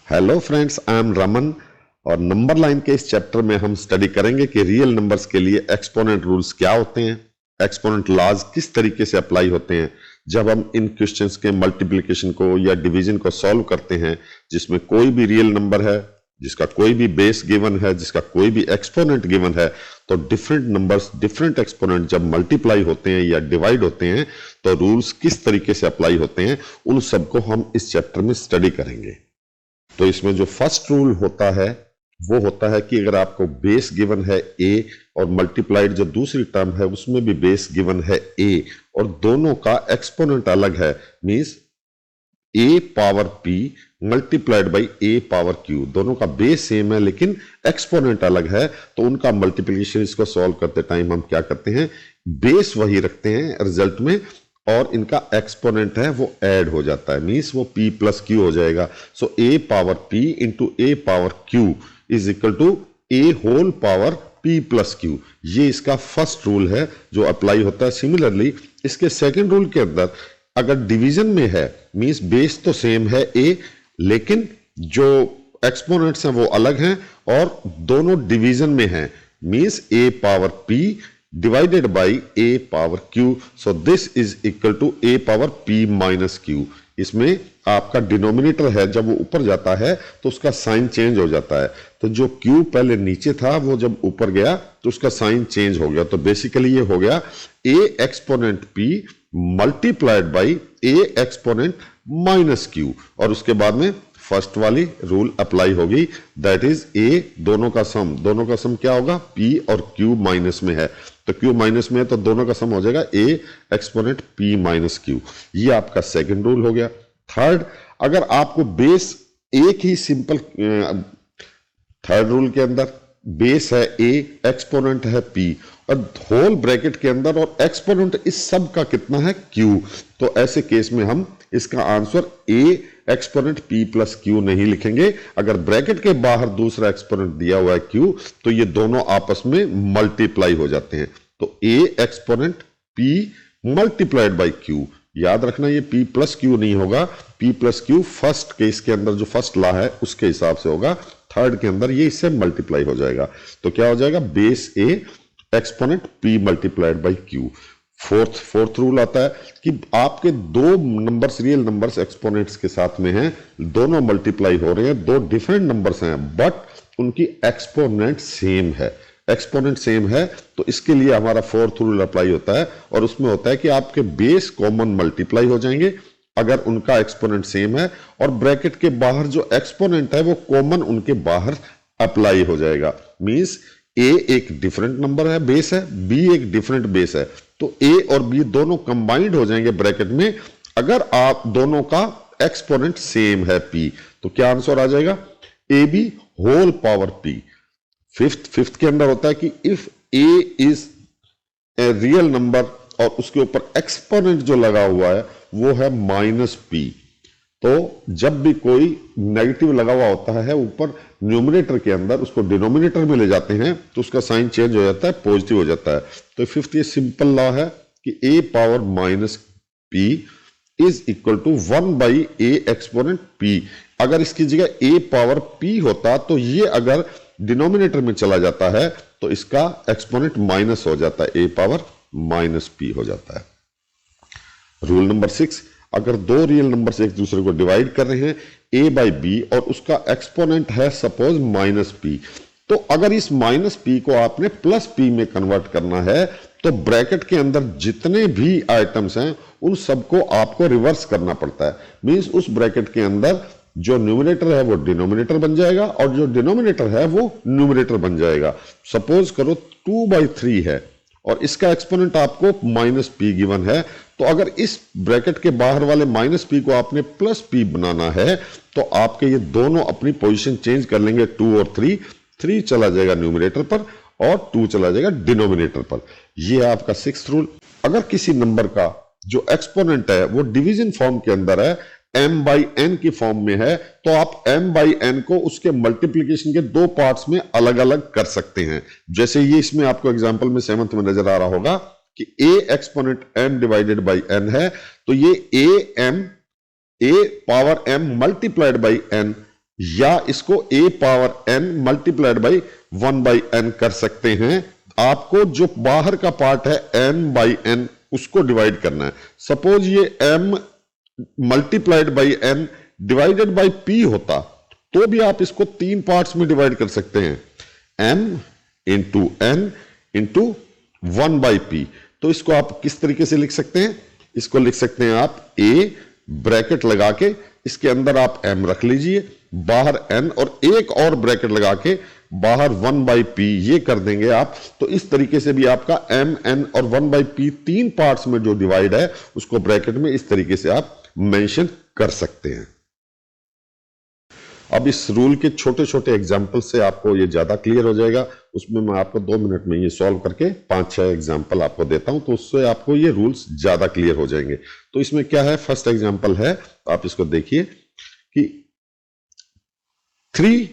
Hello friends, I am Raman और number line के इस चैप्टर में हम स्टडी करेंगे कि रियल नंबर्स के लिए एक्सपोनेंट रूल्स क्या होते हैं, एक्सपोनेंट लॉज किस तरीके से अप्लाई होते हैं जब हम इन क्वेश्चंस के मल्टीप्लिकेशन को या डिवीजन को सॉल्व करते हैं जिसमें कोई भी रियल नंबर है, जिसका कोई भी बेस गिवन है, जिसका कोई भी एक्सपोनेंट गिवन है। तो डिफरेंट नंबर्स, डिफरेंट एक्सपोनेंट जब मल्टीप्लाई होते हैं या डिवाइड होते हैं तो रूल्स किस तरीके से अप्लाई होते हैं, उन सबको हम इस चैप्टर में स्टडी करेंगे। तो इसमें जो फर्स्ट रूल होता है वो होता है कि अगर आपको बेस गिवन है a और मल्टीप्लाइड जो दूसरी टर्म है उसमें भी बेस गिवन है a और दोनों का एक्सपोनेंट अलग है, means a power p multiplied by a power q, दोनों का बेस सेम है लेकिन एक्सपोनेंट अलग है, तो उनका मल्टीप्लिकेशन इसको सॉल्व करते टाइम हम क्या करते हैं, बेस वही रखते हैं रिजल्ट में और इनका एक्सपोनेंट है वो ऐड हो जाता है, मींस वो p प्लस क्यू हो जाएगा। So a power p into a power q is equal to a whole power p plus q. ये इसका फर्स्ट रूल है जो अप्लाई होता है। सिमिलरली इसके सेकंड रूल के अंदर अगर डिवीजन में है, मींस बेस तो सेम है a लेकिन जो एक्सपोनेंट्स हैं वो अलग हैं और दोनों डिवीजन में हैं, means a power p divided by a power q, so this is equal to a power p minus q। इसमें आपका डिनोमिनेटर है जब वो ऊपर जाता है तो उसका साइन चेंज हो जाता है, तो जो q पहले नीचे था वो जब ऊपर गया तो उसका साइन चेंज हो गया। तो बेसिकली ये हो गया a exponent p multiplied by a exponent minus q और उसके बाद में फर्स्ट वाली रूल अप्लाई होगी, दैट इज a दोनों का सम क्या होगा, p और q माइनस में है, तो q माइनस में है तो दोनों का सम हो जाएगा a exponent p minus q। ये आपका सेकंड रूल हो गया। थर्ड, अगर आपको बेस एक ही सिंपल, थर्ड रूल के अंदर बेस है a एक्सपोनेंट है p और होल ब्रैकेट के अंदर और एक्सपोनेंट इस सब का कितना है q, तो ऐसे केस में हम इसका answer a exponent p plus Q नहीं लिखेंगे। अगर ब्रैकेट के बाहर दूसरा एक्सपोनेंट दिया हुआ है q तो ये दोनों आपस में मल्टीप्लाई हो जाते हैं, तो a exponent p multiplied by q। याद रखना ये p प्लस क्यू नहीं होगा, p plus Q first case के अंदर जो फर्स्ट लॉ है उसके हिसाब से होगा, थर्ड के अंदर ये इससे मल्टीप्लाई हो जाएगा, तो क्या हो जाएगा base a exponent p multiplied by q। Fourth rule आता है कि आपके दो नंबर्स, रियल नंबर्स एक्सपोनेंट्स के साथ में हैं, दोनों मल्टीप्लाई हो रहे हैं, दो डिफरेंट नंबर्स हैं बट उनकी एक्सपोनेंट सेम है, एक्सपोनेंट सेम है, तो इसके लिए हमारा फोर्थ रूल अप्लाई होता है और उसमें होता है कि आपके बेस कॉमन मल्टीप्लाई हो जाएंगे अगर उनका एक्सपोनेंट सेम है और ब्रैकेट के बाहर जो एक्सपोनेंट है वो कॉमन उनके बाहर अप्लाई हो जाएगा, मींस a एक डिफरेंट नंबर है, बेस है, b एक डिफरेंट बेस है, तो a और b दोनों कंबाइंड हो जाएंगे ब्रैकेट में अगर आप दोनों का एक्सपोनेंट सेम है p, तो क्या आंसर आ जाएगा ab whole power p। Fifth के अंदर होता है कि if a is a real number और उसके ऊपर एक्सपोनेंट जो लगा हुआ है वो है माइनस p, तो जब भी कोई नेगेटिव लगा हुआ होता है ऊपर न्यूमरेटर के अंदर, उसको डिनोमिनेटर में ले जाते हैं तो उसका साइन चेंज हो जाता है, पॉजिटिव हो जाता है। तो फिफ्थ ये सिंपल लॉ है कि a power minus p is equal to 1 by a exponent p। अगर इसकी जगह a पावर p होता तो ये अगर डिनोमिनेटर में चला जाता है तो इसका एक्सपोनेंट माइनस हो जाता है, a पावर माइनस p हो जाता है। रूल नंबर 6, अगर दो रियल नंबर्स एक दूसरे को डिवाइड कर रहे हैं a बाई बी और उसका एक्सपोनेंट है सपोज माइनस p, तो अगर इस माइनस p को आपने प्लस p में कन्वर्ट करना है तो ब्रैकेट के अंदर जितने भी आइटम्स हैं उन सबको आपको रिवर्स करना पड़ता है, मींस उस ब्रैकेट के अंदर जो न्यूमरेटर है वो डिनोमिनेटर बन जाएगा और जो डिनोमिनेटर है वो न्यूमरेटर बन जाएगा। सपोज करो 2/3 है और इसका एक्सपोनेंट आपको माइनस p गिवन है, तो अगर इस ब्रैकेट के बाहर वाले माइनस p को आपने प्लस p बनाना है तो आपके ये दोनों अपनी पोजीशन चेंज कर लेंगे, 2 और 3 चला जाएगा न्यूमरेटर पर और 2 चला जाएगा डिनोमिनेटर पर। ये है आपका सिक्स्थ रूल। अगर किसी नंबर का जो एक्सपोनेंट है वो डिवीजन फॉर्म के अंदर है, m बाई n की फॉर्म में है, तो आप m बाई n को उसके मल्टीप्लीकेशन के दो पार्ट्स में अलग अलग कर सकते हैं। जैसे ये इसमें आपको एग्जांपल में 7th में नजर आ रहा होगा कि a exponent m divided by n है, तो ये a power m multiplied by n या इसको a power n multiplied by 1/n कर सकते हैं। आपको जो बाहर का पार्ट है n/n उसको डिवाइड करना है। सपोज ये m multiplied by n divided by p होता तो भी आप इसको 3 पार्ट्स में डिवाइड कर सकते हैं, m into n into 1/p। तो इसको आप किस तरीके से लिख सकते हैं? इसको लिख सकते हैं आप a ब्रैकेट लगा के, इसके अंदर आप m रख लीजिए, बाहर n और एक और ब्रैकेट लगा के बाहर 1/p ये कर देंगे आप। तो इस तरीके से भी आपका m n और 1/p 3 पार्ट्स में जो डिवाइड है उसको ब्रैकेट में इस तरीके से आप मेंशन कर सकते हैं। अब इस रूल के छोटे छोटे एग्जाम्पल से आपको ये ज्यादा क्लियर हो जाएगा। उसमें मैं आपको 2 मिनट में ये सॉल्व करके 5-6 एग्जाम्पल आपको देता हूं, तो उससे आपको ये रूल्स ज्यादा क्लियर हो जाएंगे। तो इसमें क्या है, फर्स्ट एग्जाम्पल है, आप इसको देखिए कि 3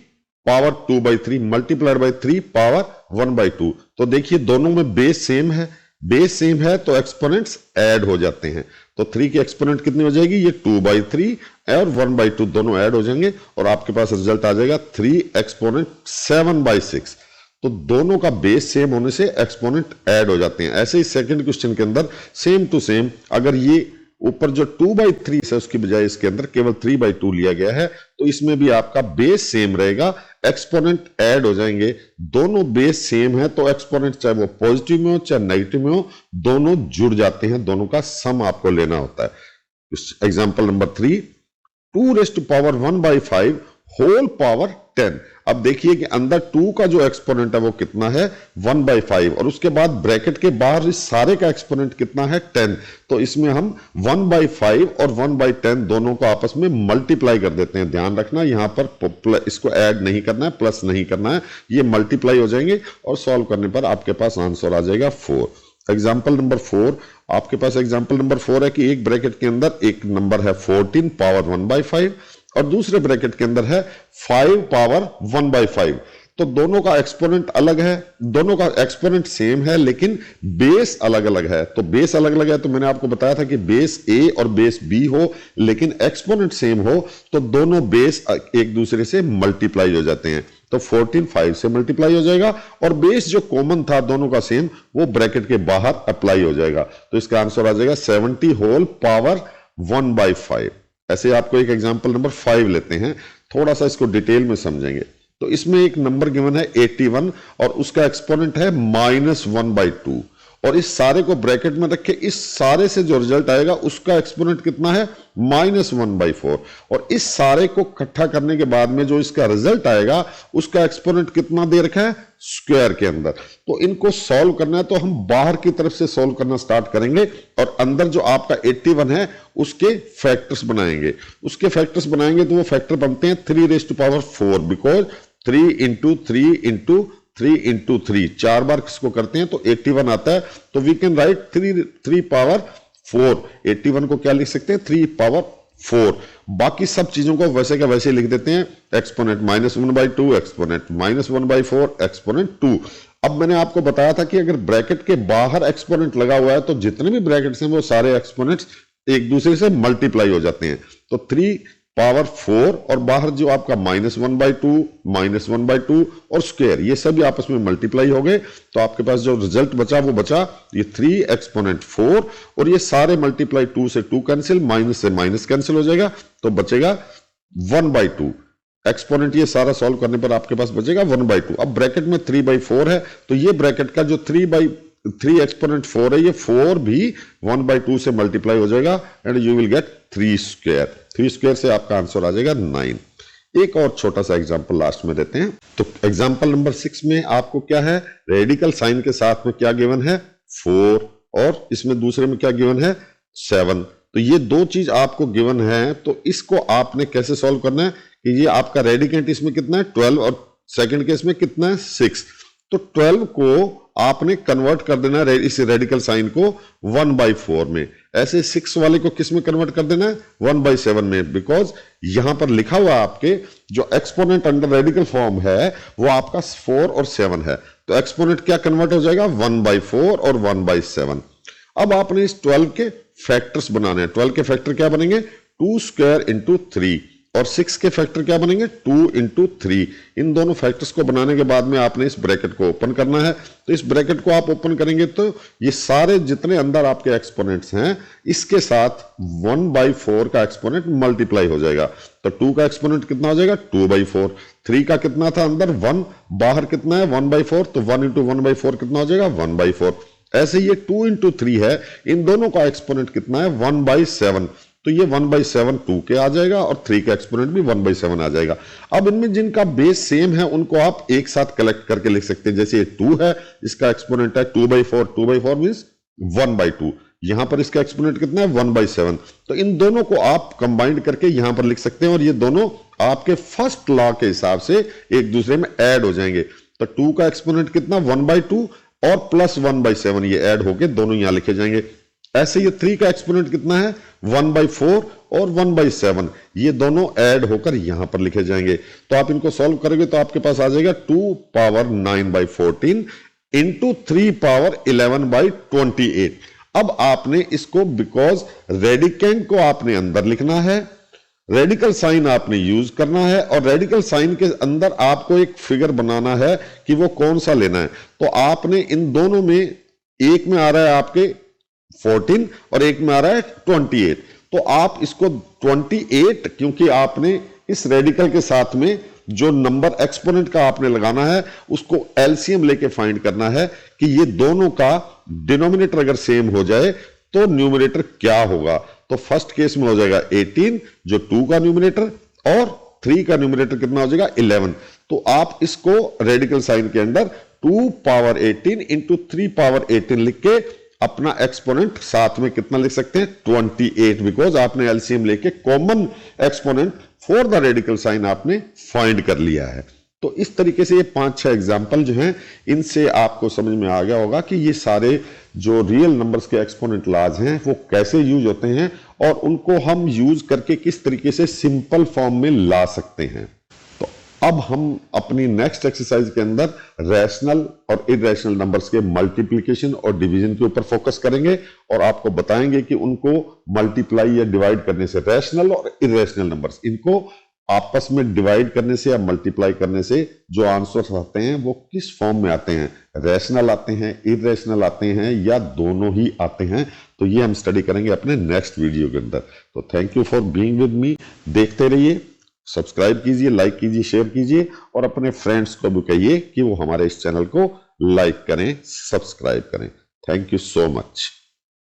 पावर 2/3 मल्टीप्लाइड बाई 3 पावर 1/2। तो देखिए दोनों में बेस सेम है, बेस सेम है तो एक्सपोनेंट्स ऐड हो जाते हैं। तो 3 की एक्सपोनेंट कितनी हो जाएगी, ये 2/3 और 1/2 दोनों ऐड हो जाएंगे और आपके पास रिजल्ट आ जाएगा 3 एक्सपोनेंट 7/6। तो दोनों का बेस सेम होने से एक्सपोनेंट ऐड हो जाते हैं। ऐसे ही सेकंड क्वेश्चन के अंदर सेम टू सेम, अगर ये ऊपर जो 2/3 है उसकी बजाय इसके अंदर केवल 3/2 लिया गया है तो इसमें भी आपका बेस सेम रहेगा, एक्सपोनेंट ऐड हो जाएंगे। दोनों बेस सेम है तो एक्सपोनेंट चाहे वो पॉजिटिव में हो चाहे नेगेटिव में हो, दोनों जुड़ जाते हैं, दोनों का सम आपको लेना होता है। Example number 3, 2⁻1/5 whole power 10। अब देखिए कि अंदर 2 का जो एक्सपोनेंट है वो कितना है, 1/5, और उसके बाद ब्रैकेट के बाहर इस सारे का एक्सपोनेंट कितना है, 10। तो इसमें हम 1/5 और 1/10 दोनों को आपस में मल्टीप्लाई कर देते हैं। ध्यान रखना यहां पर इसको ऐड नहीं करना है, प्लस नहीं करना है, ये मल्टीप्लाई हो जाएंगे और सॉल्व करने पर आपके पास आंसर आ जाएगा 4। एग्जाम्पल नंबर 4, आपके पास एग्जाम्पल नंबर 4 है कि एक ब्रैकेट के अंदर एक नंबर है 14 पावर 1/5 और दूसरे ब्रैकेट के अंदर है 5 पावर 1/5। तो दोनों का एक्सपोनेंट अलग है, दोनों का एक्सपोनेंट सेम है लेकिन बेस अलग अलग है। तो बेस अलग अलग है तो मैंने आपको बताया था कि बेस a और बेस b हो लेकिन एक्सपोनेंट सेम हो तो दोनों बेस एक दूसरे से मल्टीप्लाई हो जाते हैं। तो 14 5 से मल्टीप्लाई हो जाएगा और बेस जो कॉमन था दोनों का सेम वो ब्रैकेट के बाहर अप्लाई हो जाएगा। तो इसका आंसर आ जाएगा 70 होल पावर 1/5। ऐसे आपको एक एग्जांपल नंबर 5 लेते हैं, थोड़ा सा इसको डिटेल में समझेंगे। तो इसमें एक नंबर गिवन है 81 और उसका एक्सपोनेंट है -1/2 और इस सारे को ब्रैकेट में रखे, इस सारे से जो रिजल्ट आएगा उसका एक्सपोनेंट कितना है, -1/4 और इस सारे को इकट्ठा करने के बाद में जो इसका रिजल्ट आएगा उसका एक्सपोनेंट कितना दे रखा है, स्क्वायर के अंदर। तो इनको सॉल्व करना है तो हम बाहर की तरफ से सॉल्व करना स्टार्ट करेंगे और अंदर जो आपका 81 है उसके फैक्टर्स बनाएंगे। उसके फैक्टर्स बनाएंगे तो वो फैक्टर बनते हैं 3⁴ बिकॉज 3 इंटू 3 इंटू 3 इंटू 3 4 बार किसको करते हैं तो 81 आता है। तो वी कैन राइट 3 पावर 4। 81 को क्या लिख सकते हैं, 3 पावर 4। बाकी सब चीजों को वैसे का वैसे लिख देते हैं, एक्सपोनेंट -1/2, एक्सपोनेंट -1/4, एक्सपोनेंट 2। अब मैंने आपको बताया था कि अगर ब्रैकेट के बाहर एक्सपोनेंट लगा हुआ है तो जितने भी ब्रैकेट्स हैं वो सारे एक्सपोनेंट्स एक दूसरे से मल्टीप्लाई हो जाते हैं। तो 3 पावर 4 और बाहर जो आपका -1/2, -1/2 और स्क्वायर ये सभी आपस में मल्टीप्लाई हो गए। तो आपके पास जो रिजल्ट बचा वो बचा ये 3 एक्सपोनेंट 4 और ये सारे मल्टीप्लाई 2 से 2 कैंसिल, माइनस से माइनस कैंसिल हो जाएगा तो बचेगा 1/2। एक्सपोनेंट ये सारा सॉल्व करने पर आपके पास बचेगा 1/2। अब ब्रैकेट में 3/4 है तो ये ब्रैकेट का जो 3 एक्सपोनेंट 4 है ये 4 भी 1/2 से मल्टीप्लाई हो जाएगा and you will get 3 square. 3 square से आपका आंसर आ जाएगा 9। एक और छोटा सा एग्जांपल लास्ट में देते हैं। तो एग्जांपल नंबर 6 में आपको क्या है, रेडिकल साइन के साथ में क्या गिवन है, 4 और इसमें दूसरे में क्या गिवन है, 7। तो ये दो चीज आपको गिवन है तो इसको आपने कैसे सॉल्व करना है कि ये आपका रेडिकेंट इसमें कितना है 12 और सेकंड केस में कितना है 6। तो 12 को आपने कन्वर्ट कर देना है इस रेडिकल साइन को 1/4 में। ऐसे 6 वाले को किस में कन्वर्ट कर देना है, 1/7 में, बिकॉज यहां पर लिखा हुआ आपके जो एक्सपोनेंट अंडर रेडिकल फॉर्म है वो आपका 4 और 7 है। तो एक्सपोनेंट क्या कन्वर्ट हो जाएगा, 1/4 और 1/7। अब आपने इस 12 के फैक्टर्स बनाने हैं। 12 के फैक्टर क्या बनेंगे, 2 स्क्वायर इंटू 3 और 6 के फैक्टर क्या बनेंगे 2 इंटू 3। इन दोनों फैक्टर्स को बनाने के बाद में आपने इस ब्रैकेट को ओपन करना है। तो इस ब्रैकेट को आप ओपन करेंगे तो ये सारे जितने अंदर आपके एक्सपोनेंट्स हैं इसके साथ 1/4 का एक्सपोनेंट मल्टीप्लाई हो जाएगा। तो 2 का एक्सपोनेंट कितना हो जाएगा 2/4। 3 का कितना था अंदर 1, बाहर कितना है 1/4, तो 1 इंटू 1/4 कितना हो जाएगा 1/4। ऐसे ये 2 इंटू 3 है, इन दोनों का एक्सपोनेंट कितना है 1/7। तो ये 1/7 2 के आ जाएगा और 3 का एक्सपोनेंट भी 1/7 आ जाएगा। अब इनमें जिनका बेस सेम है उनको आप एक साथ कलेक्ट करके लिख सकते हैं। जैसे ये 2 है, इसका एक्सपोनेंट है 2/4, 2/4 मींस 1/2। यहां पर इसका एक्सपोनेंट कितना है 1/7। तो इन दोनों को आप कंबाइंड करके यहां पर लिख सकते हैं और ये दोनों आपके फर्स्ट लॉ के हिसाब से एक दूसरे में ऐड हो जाएंगे। तो 2 का एक्सपोनेंट कितना 1/2 और प्लस 1/7, ये ऐड होके दोनों यहां लिखे जाएंगे। ऐसे ये 3 का एक्सपोनेंट कितना है 1/4 और 1/7, ये दोनों ऐड होकर यहां पर लिखे जाएंगे। तो आप इनको सॉल्व करोगे तो आपके पास आ जाएगा 2 पावर 9/14 इंटू 3 पावर 11/28। अब आपने इसको बिकॉज रेडिकेंड को आपने अंदर लिखना है, रेडिकल साइन आपने यूज करना है और रेडिकल साइन के अंदर आपको एक फिगर बनाना है कि वो कौन सा लेना है। तो आपने इन दोनों में, एक में आ रहा है आपके 14 और एक में आ रहा है 28, तो आप इसको 28, क्योंकि आपने इस रेडिकल के साथ में जो नंबर एक्सपोनेंट का आपने लगाना है उसको एलसीएम लेके फाइंड करना है कि ये दोनों का डिनोमिनेटर अगर सेम हो जाए तो न्यूमरेटर क्या होगा। तो फर्स्ट केस में हो जाएगा 18 जो 2 का न्यूमरेटर और 3 का न्यूमरेटर कितना हो जाएगा 11। तो आप इसको रेडिकल साइन के अंदर 2 पावर 18 इंटू 3 पावर 18 लिख के अपना एक्सपोनेंट साथ में कितना लिख सकते हैं 28, बिकॉज आपने एलसीएम लेके common exponent for the radical sign आपने फाइंड कर लिया है। तो इस तरीके से ये 5-6 एग्जाम्पल जो हैं इनसे आपको समझ में आ गया होगा कि ये सारे जो रियल नंबर्स के एक्सपोनेंट लॉज हैं वो कैसे यूज होते हैं और उनको हम यूज करके किस तरीके से सिंपल फॉर्म में ला सकते हैं। तो अब हम अपनी नेक्स्ट एक्सरसाइज के अंदर रैशनल और इरेशनल नंबर्स के मल्टीप्लिकेशन और डिवीजन के ऊपर फोकस करेंगे और आपको बताएंगे कि उनको मल्टीप्लाई या डिवाइड करने से, रैशनल और इरेशनल नंबर्स, इनको आपस में डिवाइड करने से या मल्टीप्लाई करने से जो आंसर्स आते हैं वो किस फॉर्म में आते हैं, रैशनल आते हैं, इरेशनल आते हैं या दोनों ही आते हैं। तो ये हम स्टडी करेंगे अपने नेक्स्ट वीडियो के अंदर। तो thank you for being with me. देखते रहिए, सब्सक्राइब कीजिए, लाइक कीजिए, शेयर कीजिए और अपने फ्रेंड्स को भी कहिए कि वो हमारे इस चैनल को लाइक करें, सब्सक्राइब करें। Thank you so much.